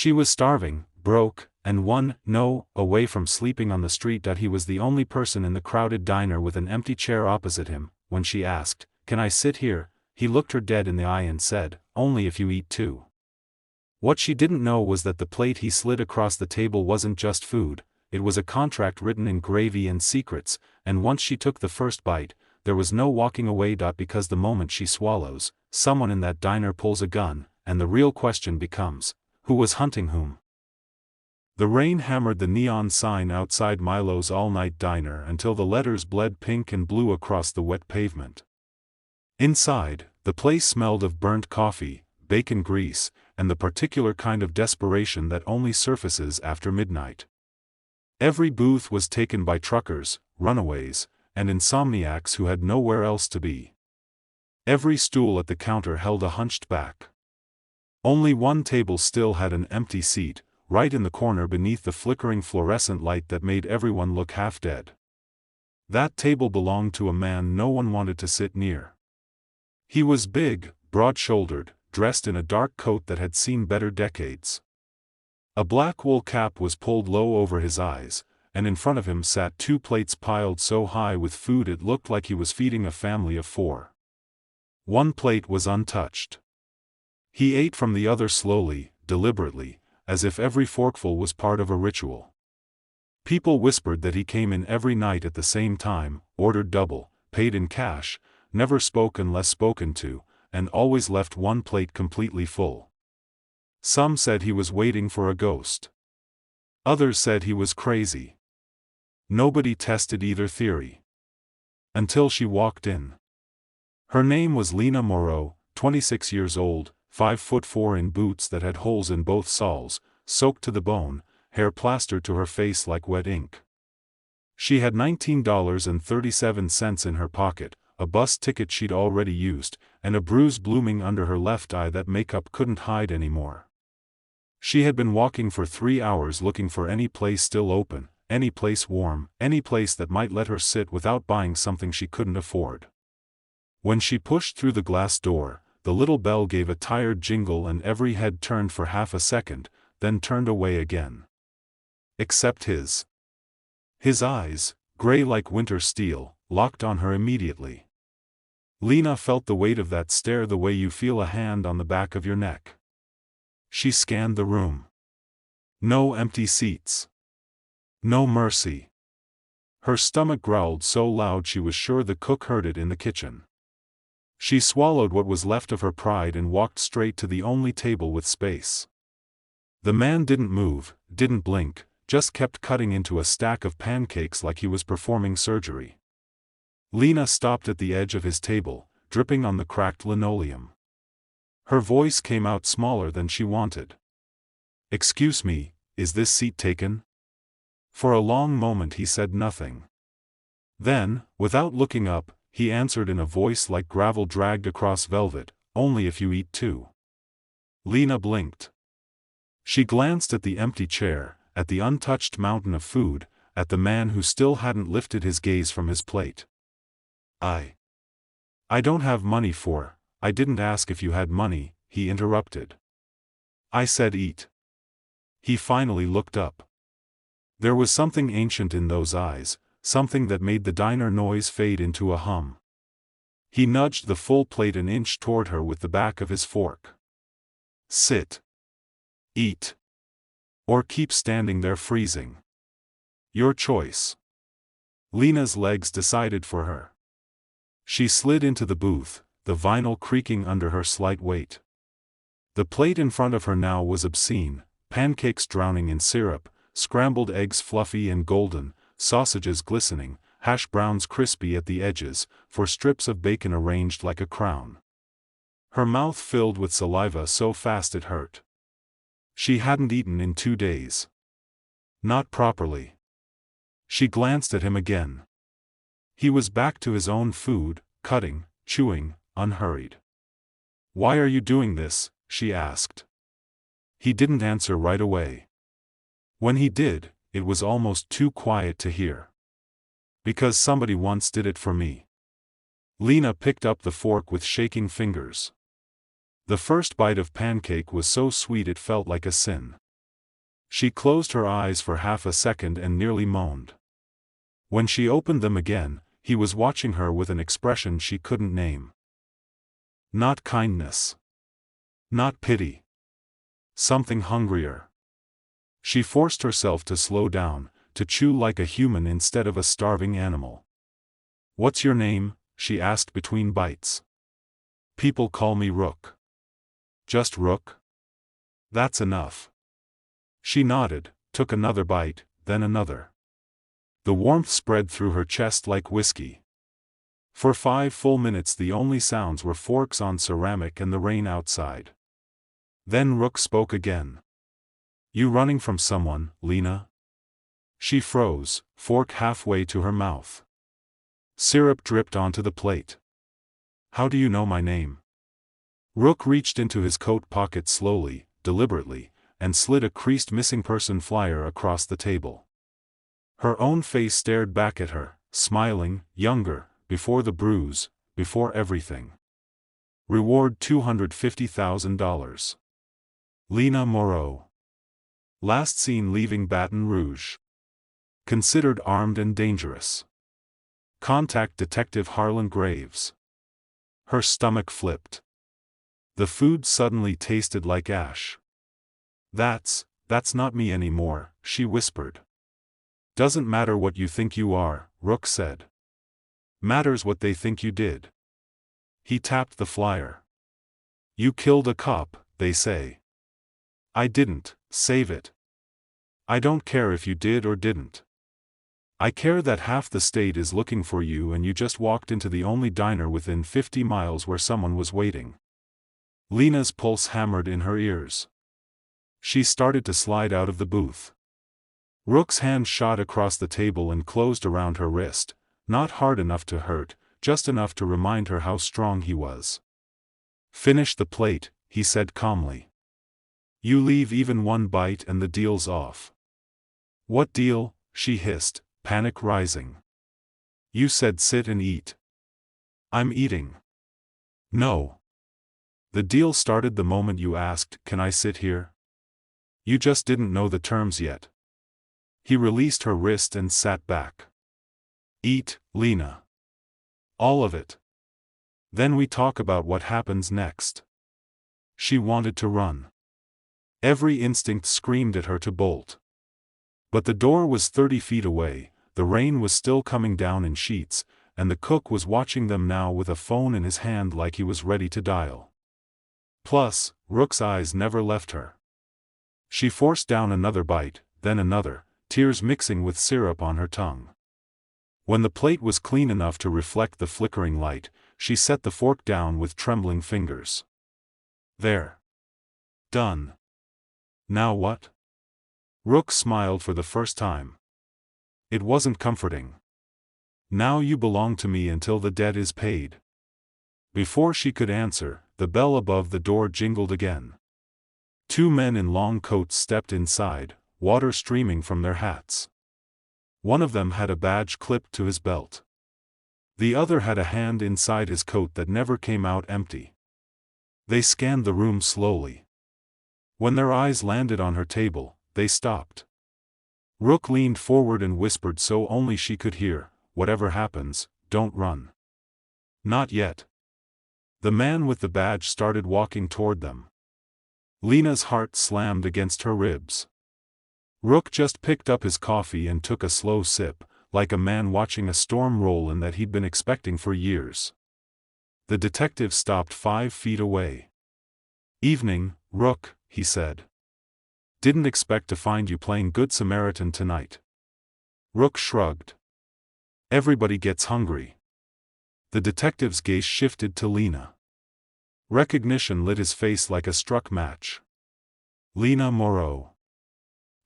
She was starving, broke, and away from sleeping on the street. He was the only person in the crowded diner with an empty chair opposite him. When she asked, "Can I sit here?" he looked her dead in the eye and said, "Only if you eat too." What she didn't know was that the plate he slid across the table wasn't just food, it was a contract written in gravy and secrets, and once she took the first bite, there was no walking away. Because the moment she swallows, someone in that diner pulls a gun, and the real question becomes, who was hunting whom? The rain hammered the neon sign outside Milo's all-night diner until the letters bled pink and blue across the wet pavement. Inside, the place smelled of burnt coffee, bacon grease, and the particular kind of desperation that only surfaces after midnight. Every booth was taken by truckers, runaways, and insomniacs who had nowhere else to be. Every stool at the counter held a hunched back. Only one table still had an empty seat, right in the corner beneath the flickering fluorescent light that made everyone look half dead. That table belonged to a man no one wanted to sit near. He was big, broad-shouldered, dressed in a dark coat that had seen better decades. A black wool cap was pulled low over his eyes, and in front of him sat two plates piled so high with food it looked like he was feeding a family of 4. One plate was untouched. He ate from the other slowly, deliberately, as if every forkful was part of a ritual. People whispered that he came in every night at the same time, ordered double, paid in cash, never spoke unless spoken to, and always left one plate completely full. Some said he was waiting for a ghost. Others said he was crazy. Nobody tested either theory. Until she walked in. Her name was Lena Moreau, 26 years old, 5'4" in boots that had holes in both soles, soaked to the bone, hair plastered to her face like wet ink. She had $19.37 in her pocket, a bus ticket she'd already used, and a bruise blooming under her left eye that makeup couldn't hide anymore. She had been walking for 3 hours looking for any place still open, any place warm, any place that might let her sit without buying something she couldn't afford. When she pushed through the glass door, the little bell gave a tired jingle and every head turned for half a second, then turned away again. Except his. His eyes, gray like winter steel, locked on her immediately. Lena felt the weight of that stare the way you feel a hand on the back of your neck. She scanned the room. No empty seats. No mercy. Her stomach growled so loud she was sure the cook heard it in the kitchen. She swallowed what was left of her pride and walked straight to the only table with space. The man didn't move, didn't blink, just kept cutting into a stack of pancakes like he was performing surgery. Lena stopped at the edge of his table, dripping on the cracked linoleum. Her voice came out smaller than she wanted. "Excuse me, is this seat taken?" For a long moment he said nothing. Then, without looking up, he answered in a voice like gravel dragged across velvet, "Only if you eat too." Lena blinked. She glanced at the empty chair, at the untouched mountain of food, at the man who still hadn't lifted his gaze from his plate. I don't have money for. I didn't ask if you had money," he interrupted. "I said eat." He finally looked up. There was something ancient in those eyes, something that made the diner noise fade into a hum. He nudged the full plate an inch toward her with the back of his fork. "Sit. Eat. Or keep standing there freezing. Your choice." Lena's legs decided for her. She slid into the booth, the vinyl creaking under her slight weight. The plate in front of her now was obscene, pancakes drowning in syrup, scrambled eggs fluffy and golden, sausages glistening, hash browns crispy at the edges, for strips of bacon arranged like a crown. Her mouth filled with saliva so fast it hurt. She hadn't eaten in 2 days. Not properly. She glanced at him again. He was back to his own food, cutting, chewing, unhurried. "Why are you doing this?" she asked. He didn't answer right away. When he did, it was almost too quiet to hear. "Because somebody once did it for me." Lena picked up the fork with shaking fingers. The first bite of pancake was so sweet it felt like a sin. She closed her eyes for half a second and nearly moaned. When she opened them again, he was watching her with an expression she couldn't name. Not kindness. Not pity. Something hungrier. She forced herself to slow down, to chew like a human instead of a starving animal. "What's your name?" she asked between bites. "People call me Rook." "Just Rook? That's enough." She nodded, took another bite, then another. The warmth spread through her chest like whiskey. For 5 full minutes the only sounds were forks on ceramic and the rain outside. Then Rook spoke again. "You running from someone, Lena?" She froze, fork halfway to her mouth. Syrup dripped onto the plate. "How do you know my name?" Rook reached into his coat pocket slowly, deliberately, and slid a creased missing person flyer across the table. Her own face stared back at her, smiling, younger, before the bruise, before everything. Reward $250,000. Lena Moreau. Last seen leaving Baton Rouge. Considered armed and dangerous. Contact Detective Harlan Graves. Her stomach flipped. The food suddenly tasted like ash. That's not me anymore," she whispered. "Doesn't matter what you think you are," Rook said. "Matters what they think you did." He tapped the flyer. "You killed a cop, they say." "I didn't, save it." "I don't care if you did or didn't. I care that half the state is looking for you and you just walked into the only diner within 50 miles where someone was waiting." Lena's pulse hammered in her ears. She started to slide out of the booth. Rook's hand shot across the table and closed around her wrist, not hard enough to hurt, just enough to remind her how strong he was. "Finish the plate," he said calmly. "You leave even one bite and the deal's off." "What deal?" she hissed, panic rising. "You said sit and eat." "I'm eating." "No. The deal started the moment you asked, 'Can I sit here?' You just didn't know the terms yet." He released her wrist and sat back. "Eat, Lena. All of it. Then we talk about what happens next." She wanted to run. Every instinct screamed at her to bolt. But the door was 30 feet away, the rain was still coming down in sheets, and the cook was watching them now with a phone in his hand like he was ready to dial. Plus, Rook's eyes never left her. She forced down another bite, then another, tears mixing with syrup on her tongue. When the plate was clean enough to reflect the flickering light, she set the fork down with trembling fingers. "There. Done. Now what?" Rook smiled for the first time. It wasn't comforting. "Now you belong to me until the debt is paid." Before she could answer, the bell above the door jingled again. 2 men in long coats stepped inside, water streaming from their hats. One of them had a badge clipped to his belt. The other had a hand inside his coat that never came out empty. They scanned the room slowly. When their eyes landed on her table, they stopped. Rook leaned forward and whispered so only she could hear, "Whatever happens, don't run." "Not yet." The man with the badge started walking toward them. Lena's heart slammed against her ribs. Rook just picked up his coffee and took a slow sip, like a man watching a storm roll in that he'd been expecting for years. The detective stopped 5 feet away. "Evening, Rook," he said. "Didn't expect to find you playing Good Samaritan tonight." Rook shrugged. "Everybody gets hungry." The detective's gaze shifted to Lena. Recognition lit his face like a struck match. "Lena Moreau.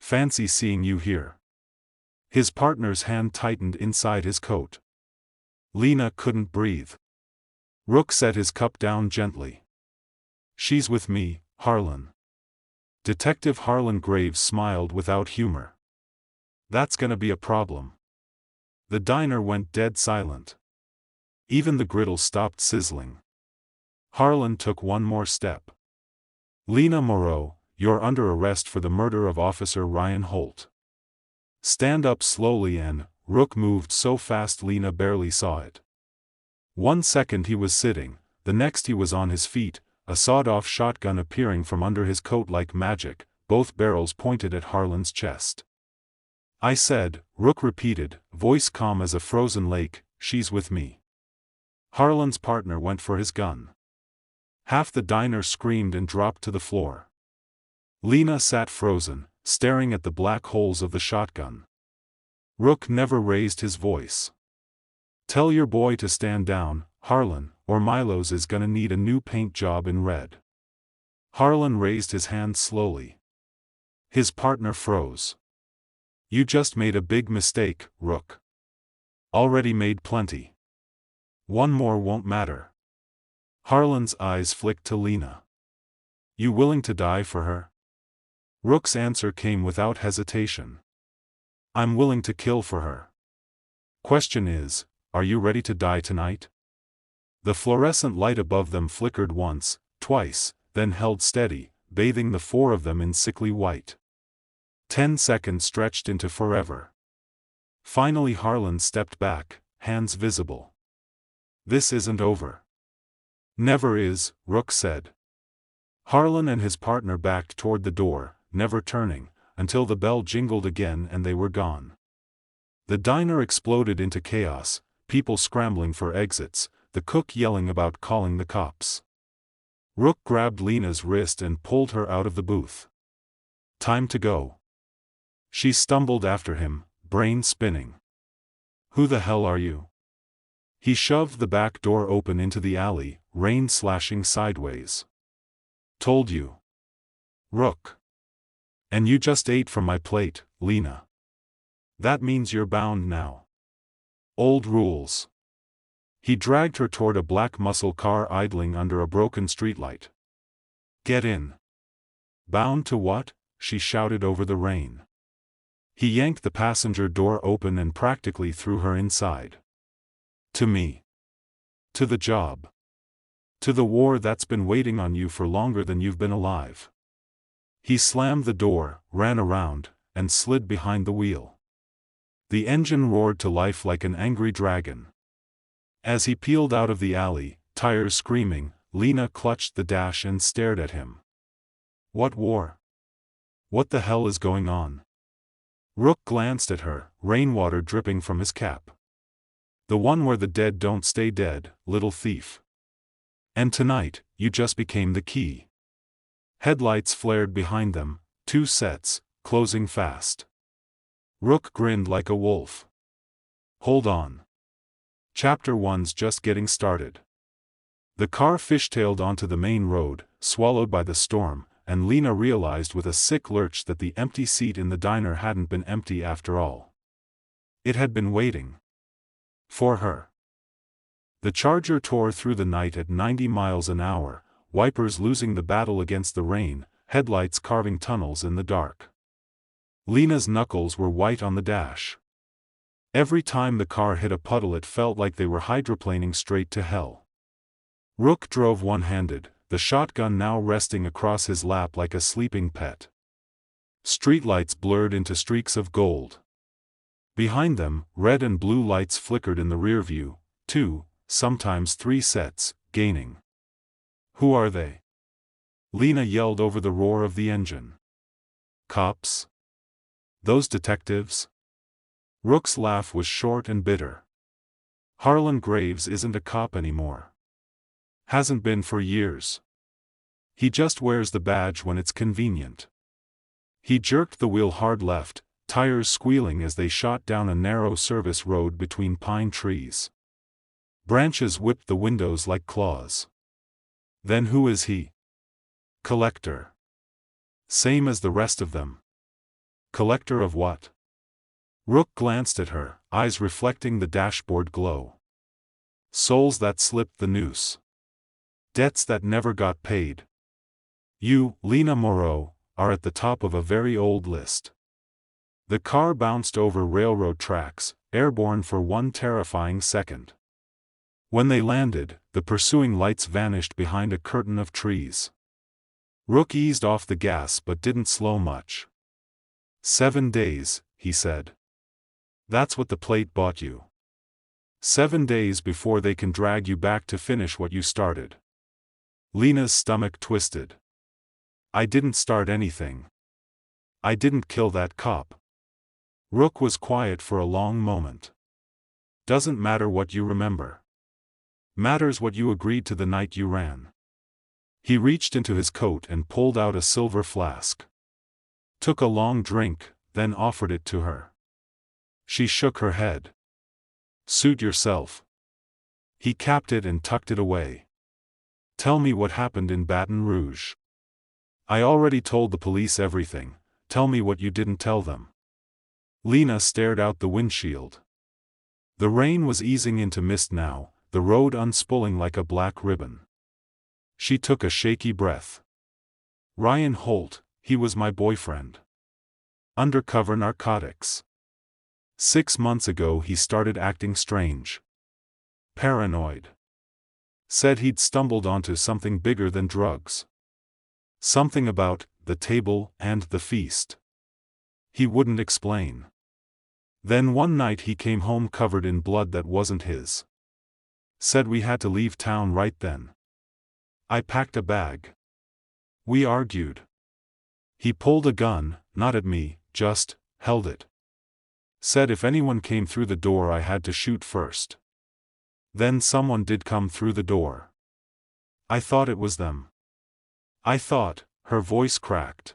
Fancy seeing you here." His partner's hand tightened inside his coat. Lena couldn't breathe. Rook set his cup down gently. "She's with me, Harlan." Detective Harlan Graves smiled without humor. "That's gonna be a problem." The diner went dead silent. Even the griddle stopped sizzling. Harlan took one more step. "Lena Moreau, you're under arrest for the murder of Officer Ryan Holt. Stand up slowly and, Rook moved so fast Lena barely saw it. 1 second he was sitting, the next he was on his feet, a sawed-off shotgun appearing from under his coat like magic, both barrels pointed at Harlan's chest. I said, Rook repeated, voice calm as a frozen lake, she's with me. Harlan's partner went for his gun. Half the diner screamed and dropped to the floor. Lena sat frozen, staring at the black holes of the shotgun. Rook never raised his voice. Tell your boy to stand down, Harlan, or Milo's is gonna need a new paint job in red. Harlan raised his hand slowly. His partner froze. You just made a big mistake, Rook. Already made plenty. One more won't matter. Harlan's eyes flicked to Lena. You willing to die for her? Rook's answer came without hesitation. I'm willing to kill for her. Question is, are you ready to die tonight? The fluorescent light above them flickered once, twice, then held steady, bathing the four of them in sickly white. 10 seconds stretched into forever. Finally Harlan stepped back, hands visible. This isn't over. Never is, Rook said. Harlan and his partner backed toward the door, never turning, until the bell jingled again and they were gone. The diner exploded into chaos, people scrambling for exits, the cook yelling about calling the cops. Rook grabbed Lena's wrist and pulled her out of the booth. Time to go. She stumbled after him, brain spinning. Who the hell are you? He shoved the back door open into the alley, rain slashing sideways. Told you. Rook. And you just ate from my plate, Lena. That means you're bound now. Old rules. He dragged her toward a black muscle car idling under a broken streetlight. Get in. Bound to what? She shouted over the rain. He yanked the passenger door open and practically threw her inside. To me. To the job. To the war that's been waiting on you for longer than you've been alive. He slammed the door, ran around, and slid behind the wheel. The engine roared to life like an angry dragon. As he peeled out of the alley, tires screaming, Lena clutched the dash and stared at him. What war? What the hell is going on? Rook glanced at her, rainwater dripping from his cap. The one where the dead don't stay dead, little thief. And tonight, you just became the key. Headlights flared behind them, 2 sets, closing fast. Rook grinned like a wolf. Hold on. Chapter 1's just getting started. The car fishtailed onto the main road, swallowed by the storm, and Lena realized with a sick lurch that the empty seat in the diner hadn't been empty after all. It had been waiting. For her. The Charger tore through the night at 90 miles an hour, wipers losing the battle against the rain, headlights carving tunnels in the dark. Lena's knuckles were white on the dash. Every time the car hit a puddle it felt like they were hydroplaning straight to hell. Rook drove one-handed, the shotgun now resting across his lap like a sleeping pet. Streetlights blurred into streaks of gold. Behind them, red and blue lights flickered in the rear view, 2, sometimes 3 sets, gaining. Who are they? Lena yelled over the roar of the engine. Cops? Those detectives? Rook's laugh was short and bitter. Harlan Graves isn't a cop anymore. Hasn't been for years. He just wears the badge when it's convenient. He jerked the wheel hard left, tires squealing as they shot down a narrow service road between pine trees. Branches whipped the windows like claws. Then who is he? Collector. Same as the rest of them. Collector of what? Rook glanced at her, eyes reflecting the dashboard glow. Souls that slipped the noose. Debts that never got paid. You, Lena Moreau, are at the top of a very old list. The car bounced over railroad tracks, airborne for 1 terrifying second. When they landed, the pursuing lights vanished behind a curtain of trees. Rook eased off the gas but didn't slow much. 7 days, he said. That's what the plate bought you. 7 days before they can drag you back to finish what you started. Lena's stomach twisted. I didn't start anything. I didn't kill that cop. Rook was quiet for a long moment. Doesn't matter what you remember. Matters what you agreed to the night you ran. He reached into his coat and pulled out a silver flask. Took a long drink, then offered it to her. She shook her head. Suit yourself. He capped it and tucked it away. Tell me what happened in Baton Rouge. I already told the police everything. Tell me what you didn't tell them. Lena stared out the windshield. The rain was easing into mist now, the road unspooling like a black ribbon. She took a shaky breath. Ryan Holt, he was my boyfriend. Undercover narcotics. 6 months ago he started acting strange. Paranoid. Said he'd stumbled onto something bigger than drugs. Something about the table and the feast. He wouldn't explain. Then one night he came home covered in blood that wasn't his. Said we had to leave town right then. I packed a bag. We argued. He pulled a gun, not at me, just held it. Said if anyone came through the door I had to shoot first. Then someone did come through the door. I thought it was them. I thought, her voice cracked.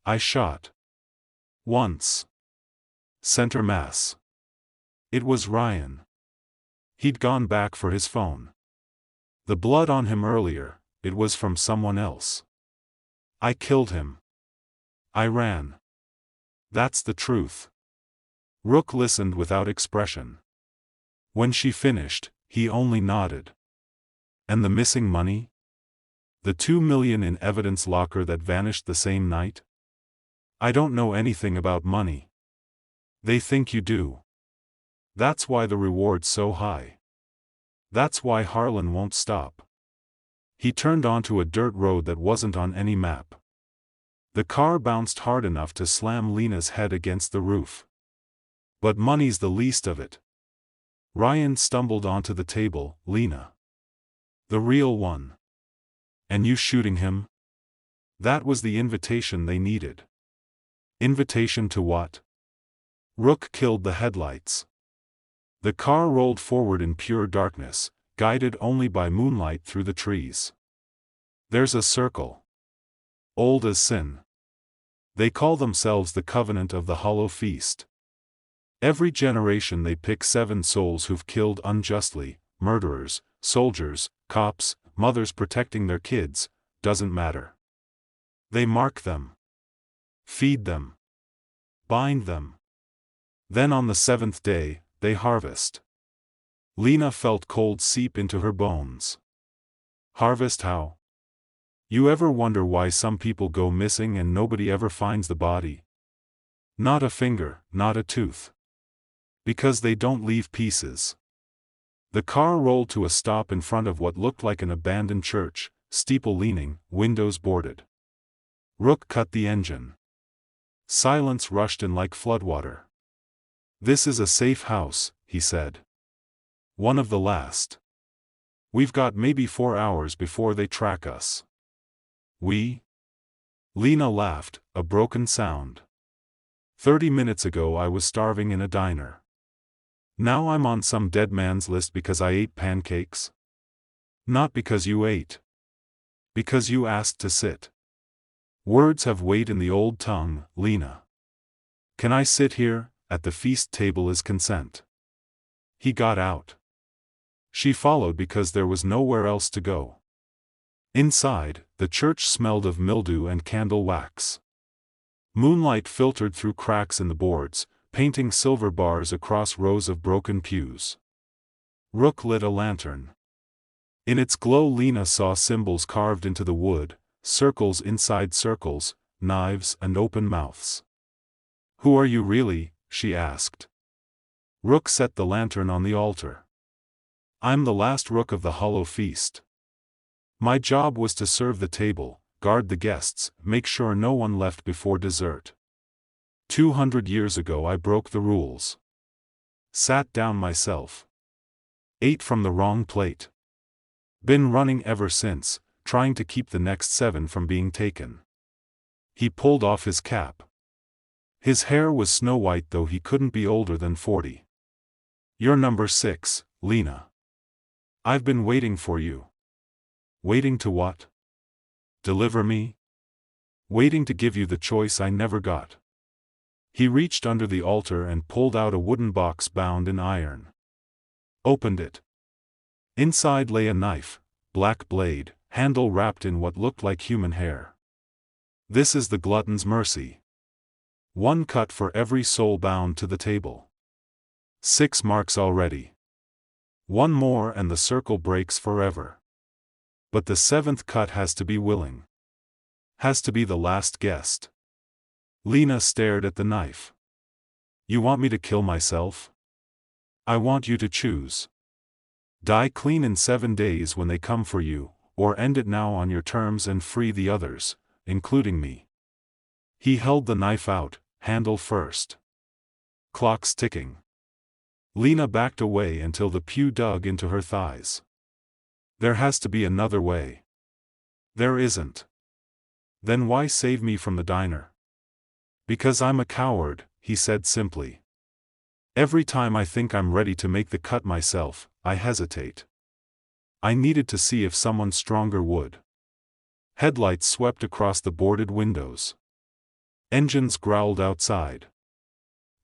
I shot. Once. Center mass. It was Ryan. He'd gone back for his phone. The blood on him earlier, it was from someone else. I killed him. I ran. That's the truth. Rook listened without expression. When she finished, he only nodded. And the missing money? The $2 million in evidence locker that vanished the same night? I don't know anything about money. They think you do. That's why the reward's so high. That's why Harlan won't stop. He turned onto a dirt road that wasn't on any map. The car bounced hard enough to slam Lena's head against the roof. But money's the least of it. Ryan stumbled onto the table. Lena. The real one. And you shooting him? That was the invitation they needed. Invitation to what? Rook killed the headlights. The car rolled forward in pure darkness, guided only by moonlight through the trees. There's a circle. Old as sin. They call themselves the Covenant of the Hollow Feast. Every generation they pick 7 souls who've killed unjustly, murderers, soldiers, cops, mothers protecting their kids, doesn't matter. They mark them. Feed them. Bind them. Then on the 7th day, they harvest. Lena felt cold seep into her bones. Harvest how? You ever wonder why some people go missing and nobody ever finds the body? Not a finger, not a tooth. Because they don't leave pieces. The car rolled to a stop in front of what looked like an abandoned church, steeple leaning, windows boarded. Rook cut the engine. Silence rushed in like floodwater. This is a safe house, he said. One of the last. We've got maybe 4 hours before they track us. We? Lena laughed, a broken sound. 30 minutes ago I was starving in a diner. Now I'm on some dead man's list because I ate pancakes? Not because you ate. Because you asked to sit. Words have weight in the old tongue, Lena. Can I sit here? At the feast table is consent. He got out. She followed because there was nowhere else to go. Inside, the church smelled of mildew and candle wax. Moonlight filtered through cracks in the boards, painting silver bars across rows of broken pews. Rook lit a lantern. In its glow Lena saw symbols carved into the wood, circles inside circles, knives and open mouths. Who are you really? She asked. Rook set the lantern on the altar. I'm the last rook of the Hollow Feast. My job was to serve the table, guard the guests, make sure no one left before dessert. 200 years ago I broke the rules. Sat down myself. Ate from the wrong plate. Been running ever since, trying to keep the next 7 from being taken. He pulled off his cap. His hair was snow white, though he couldn't be older than 40. You're number 6, Lena. I've been waiting for you. Waiting to what? Deliver me? Waiting to give you the choice I never got. He reached under the altar and pulled out a wooden box bound in iron. Opened it. Inside lay a knife, black blade, handle wrapped in what looked like human hair. This is the glutton's mercy. 1 cut for every soul bound to the table. 6 marks already. 1 more and the circle breaks forever. But the 7th cut has to be willing. Has to be the last guest. Lena stared at the knife. You want me to kill myself? I want you to choose. Die clean in 7 days when they come for you, or end it now on your terms and free the others, including me. He held the knife out, handle first. Clock's ticking. Lena backed away until the pew dug into her thighs. There has to be another way. There isn't. Then why save me from the diner? Because I'm a coward, he said simply. Every time I think I'm ready to make the cut myself, I hesitate. I needed to see if someone stronger would. Headlights swept across the boarded windows. Engines growled outside.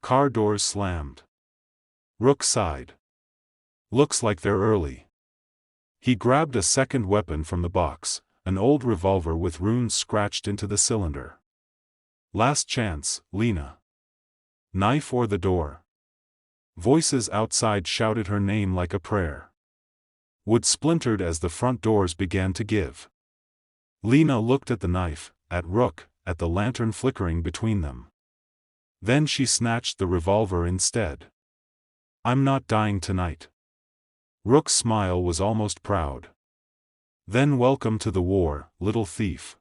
Car doors slammed. Rook sighed. Looks like they're early. He grabbed a second weapon from the box, an old revolver with runes scratched into the cylinder. Last chance, Lena. Knife or the door. Voices outside shouted her name like a prayer. Wood splintered as the front doors began to give. Lena looked at the knife, at Rook, at the lantern flickering between them. Then she snatched the revolver instead. I'm not dying tonight. Rook's smile was almost proud. Then welcome to the war, little thief.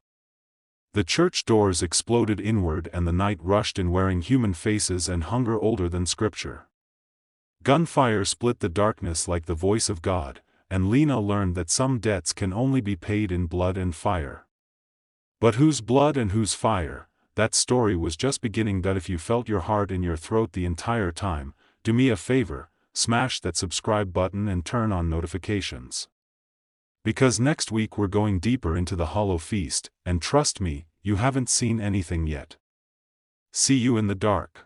The church doors exploded inward and the night rushed in, wearing human faces and hunger older than scripture. Gunfire split the darkness like the voice of God, and Lena learned that some debts can only be paid in blood and fire. But whose blood and whose fire? That story was just beginning. If you felt your heart in your throat the entire time, do me a favor, smash that subscribe button and turn on notifications. Because next week we're going deeper into the Hollow Feast, and trust me, you haven't seen anything yet. See you in the dark.